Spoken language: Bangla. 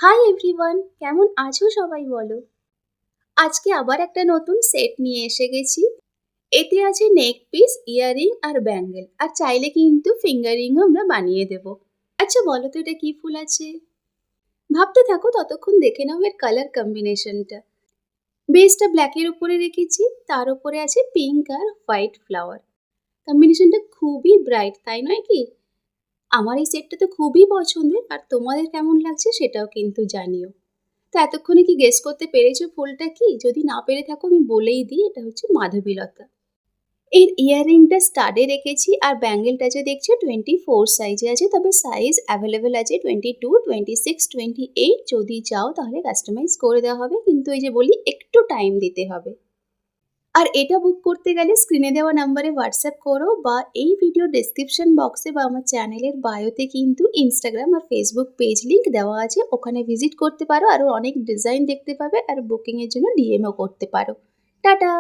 হাই এভরিওয়ান, কেমন আছো সবাই বলো। আজকে আবার একটা নতুন সেট নিয়ে এসে গেছি। এতে আছে নেক পিস, ইয়াররিং আর ব্যাঙ্গেল, আর চাইলে কিন্তু ফিঙ্গারিংও আমরা বানিয়ে দেব। আচ্ছা বলো তো এটা কি ফুল আছে? ভাবতে থাকো, ততক্ষণ দেখে নাও এর কালার কম্বিনেশনটা। বেসটা ব্ল্যাকের উপরে রেখেছি, তার উপরে আছে পিঙ্ক আর হোয়াইট ফ্লাওয়ার। কম্বিনেশনটা খুবই ব্রাইট, তাই নয় কি? আমার এই সেটটা তো খুবই পছন্দের, আর তোমাদের কেমন লাগছে সেটাও কিন্তু জানিও। তো এতক্ষণে কি গেস করতে পেরেছো ফুলটা কি? যদি না পেরে থাকো আমি বলেই দিই, এটা হচ্ছে মাধবীলতা। এর ইয়াররিংটা স্টাডে রেখেছি, আর ব্যাঙ্গেলটা যে দেখছো 24 সাইজে আছে, তবে সাইজ অ্যাভেলেবেল আছে 22, 26, 28। যদি চাও তাহলে কাস্টমাইজ করে দেওয়া হবে, কিন্তু এই যে বলি একটু টাইম দিতে হবে। আর এটা বুক করতে গেলে স্ক্রিনে দেওয়া নাম্বারে হোয়াটসঅ্যাপ করো, বা এই ভিডিও ডেসক্রিপশন বক্সে বা আমার চ্যানেলের বায়োতে কিন্তু ইনস্টাগ্রাম আর ফেসবুক পেজ লিংক দেওয়া আছে, ওখানে ভিজিট করতে পারো। আরও অনেক ডিজাইন দেখতে পাবে, আর বুকিংয়ের জন্য ডিএমও করতে পারো। টাটা।